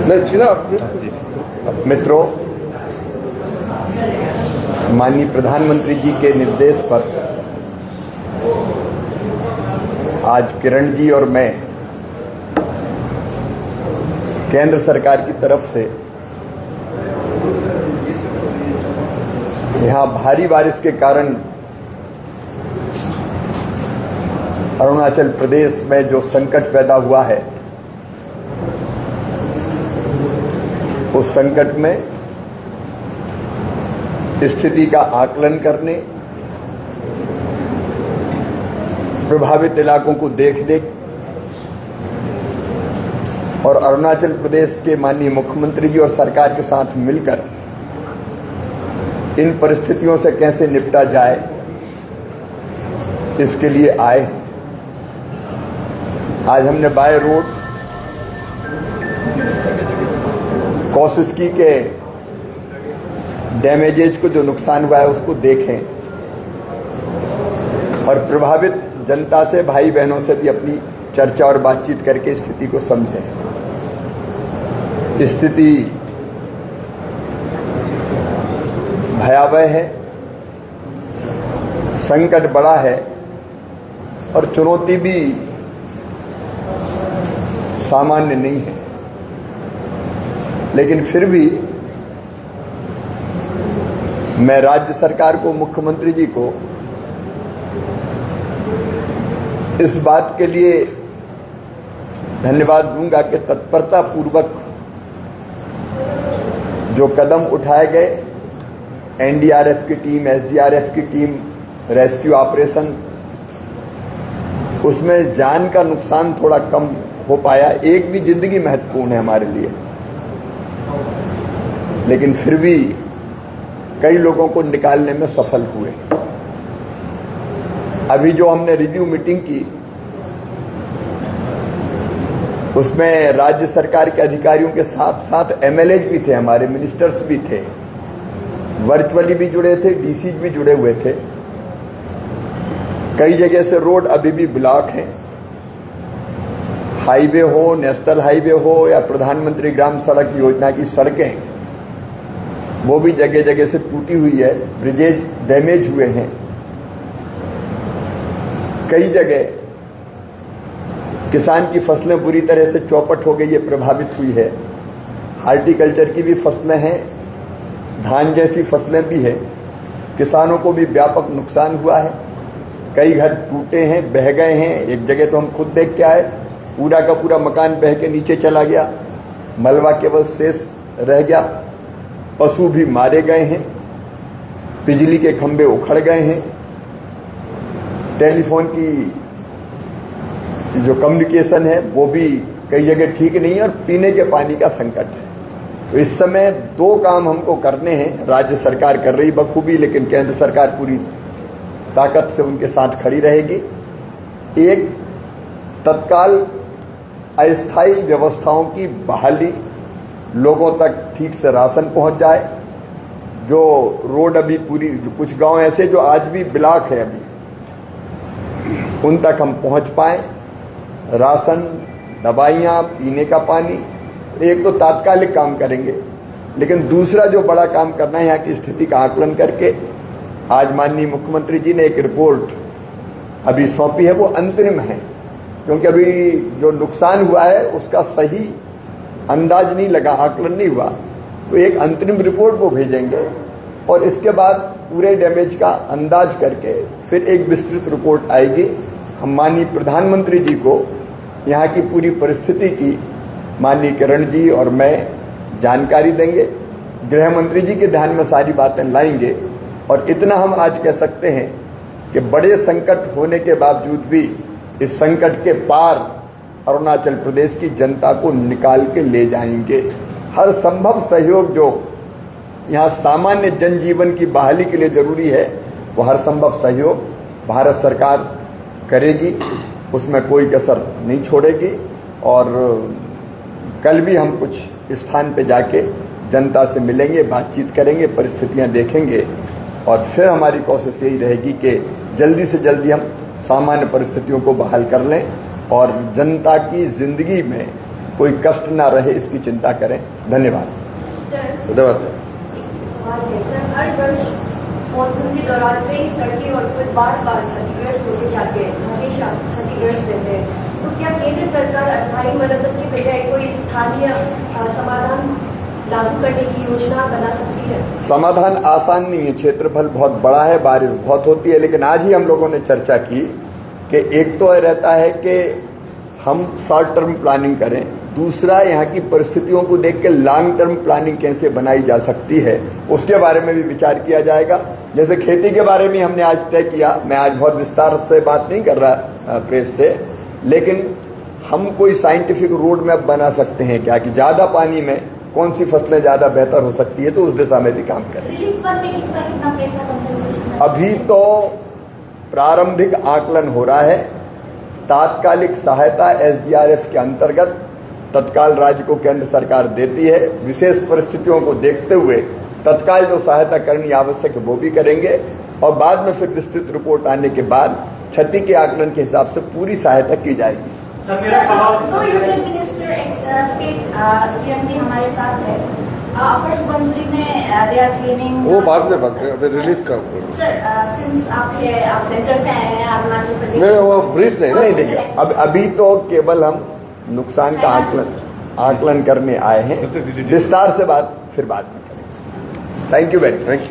मित्रों, माननीय प्रधानमंत्री जी के निर्देश पर आज किरण जी और मैं केंद्र सरकार की तरफ से यहाँ भारी बारिश के कारण अरुणाचल प्रदेश में जो संकट पैदा हुआ है, उस संकट में स्थिति का आकलन करने, प्रभावित इलाकों को देखने और अरुणाचल प्रदेश के माननीय मुख्यमंत्री जी और सरकार के साथ मिलकर इन परिस्थितियों से कैसे निपटा जाए, इसके लिए आए हैं। आज हमने बाय रोड कौसिकी के डैमेजेज को, जो नुकसान हुआ है, उसको देखें और प्रभावित जनता से, भाई बहनों से भी अपनी चर्चा और बातचीत करके स्थिति को समझें। स्थिति भयावह है, संकट बड़ा है और चुनौती भी सामान्य नहीं है, लेकिन फिर भी मैं राज्य सरकार को, मुख्यमंत्री जी को इस बात के लिए धन्यवाद दूंगा कि तत्परता पूर्वक जो कदम उठाए गए, एनडीआरएफ की टीम, एसडीआरएफ की टीम, रेस्क्यू ऑपरेशन, उसमें जान का नुकसान थोड़ा कम हो पाया। एक भी जिंदगी महत्वपूर्ण है हमारे लिए, लेकिन फिर भी कई लोगों को निकालने में सफल हुए। अभी जो हमने रिव्यू मीटिंग की, उसमें राज्य सरकार के अधिकारियों के साथ साथ एमएलए भी थे, हमारे मिनिस्टर्स भी थे, वर्चुअली भी जुड़े थे, डीसी भी जुड़े हुए थे। कई जगह से रोड अभी भी ब्लॉक हैं, हाईवे हो, नेशनल हाईवे हो या प्रधानमंत्री ग्राम सड़क योजना की सड़कें, वो भी जगह जगह से टूटी हुई है, ब्रिजेज डैमेज हुए हैं। कई जगह किसान की फसलें बुरी तरह से चौपट हो गई है, प्रभावित हुई है। हार्टिकल्चर की भी फसलें हैं, धान जैसी फसलें भी हैं। किसानों को भी व्यापक नुकसान हुआ है। कई घर टूटे हैं, बह गए हैं। एक जगह तो हम खुद देख के आए, पूरा का पूरा मकान बह के नीचे चला गया, मलबा केवल शेष रह गया। पशु भी मारे गए हैं, बिजली के खंभे उखड़ गए हैं, टेलीफोन की जो कम्युनिकेशन है वो भी कई जगह ठीक नहीं है और पीने के पानी का संकट है। तो इस समय दो काम हमको करने हैं। राज्य सरकार कर रही बखूबी, लेकिन केंद्र सरकार पूरी ताकत से उनके साथ खड़ी रहेगी। एक, तत्काल अस्थायी व्यवस्थाओं की बहाली, लोगों तक ठीक से राशन पहुंच जाए। जो रोड अभी पूरी, जो कुछ गांव ऐसे जो आज भी ब्लॉक है, अभी उन तक हम पहुंच पाए। राशन, दवाइयाँ, पीने का पानी, एक तो तात्कालिक काम करेंगे, लेकिन दूसरा जो बड़ा काम करना है, यहाँ की स्थिति का आकलन करके आज माननीय मुख्यमंत्री जी ने एक रिपोर्ट अभी सौंपी है। वो अंतरिम है, क्योंकि अभी जो नुकसान हुआ है उसका सही अंदाज नहीं लगा, आकलन नहीं हुआ। तो एक अंतरिम रिपोर्ट वो भेजेंगे और इसके बाद पूरे डैमेज का अंदाज करके फिर एक विस्तृत रिपोर्ट आएगी। हम माननीय प्रधानमंत्री जी को यहाँ की पूरी परिस्थिति की माननीय किरण जी और मैं जानकारी देंगे। गृह मंत्री जी के ध्यान में सारी बातें लाएंगे और इतना हम आज कह सकते हैं कि बड़े संकट होने के बावजूद भी इस संकट के पार अरुणाचल प्रदेश की जनता को निकाल के ले जाएंगे। हर संभव सहयोग जो यहाँ सामान्य जनजीवन की बहाली के लिए जरूरी है, वो हर संभव सहयोग भारत सरकार करेगी, उसमें कोई कसर नहीं छोड़ेगी। और कल भी हम कुछ स्थान पे जाके जनता से मिलेंगे, बातचीत करेंगे, परिस्थितियाँ देखेंगे और फिर हमारी कोशिश यही रहेगी कि जल्दी से जल्दी हम सामान्य परिस्थितियों को बहाल कर लें और जनता की ज़िंदगी में कोई कष्ट ना रहे इसकी चिंता करें। धन्यवाद। धन्यवाद सवाल है सर, हर वर्ष मानसून के दौरान कई सड़कें और पुल बार क्षतिग्रस्त होते जाते हैं, हमेशा क्षतिग्रस्त रहते हैं। तो क्या केंद्र सरकार अस्थायी मरम्मत के बजाय कोई स्थानीय समाधान लागू करने की योजना बना सकती है? समाधान आसान नहीं है, क्षेत्रफल बहुत बड़ा है, बारिश बहुत होती है, लेकिन आज ही हम लोगों ने चर्चा की कि एक तो रहता है कि हम शॉर्ट टर्म प्लानिंग करें, दूसरा यहाँ की परिस्थितियों को देख के लॉन्ग टर्म प्लानिंग कैसे बनाई जा सकती है उसके बारे में भी विचार किया जाएगा। जैसे खेती के बारे में हमने आज तय किया, मैं आज बहुत विस्तार से बात नहीं कर रहा प्रेस से, लेकिन हम कोई साइंटिफिक रोड मैप बना सकते हैं क्या कि ज़्यादा पानी में कौन सी फसलें ज़्यादा बेहतर हो सकती है, तो उस दिशा में भी काम करें। अभी तो प्रारंभिक आकलन हो रहा है। तात्कालिक सहायता SDRF के अंतर्गत तत्काल राज्य को केंद्र सरकार देती है। विशेष परिस्थितियों को देखते हुए तत्काल जो सहायता करनी आवश्यक है वो भी करेंगे, और बाद में फिर विस्तृत रिपोर्ट आने के बाद क्षति के आकलन के हिसाब से पूरी सहायता की जाएगी। यूनियन मिनिस्टर स्टेट CM भी हमारे साथ है। अपर सुबनसिरी में दे आर क्लेमिंग, वो बाद में बात करें, अभी रिलीफ का सर सिंस आप सेंटर से आए हैं अरुणाचल प्रदेश मैं वो ब्रीफ नहीं देखिए, अभी तो केवल हम नुकसान का आकलन करने आए हैं, विस्तार से बात फिर बाद में करेंगे। Thank you very much.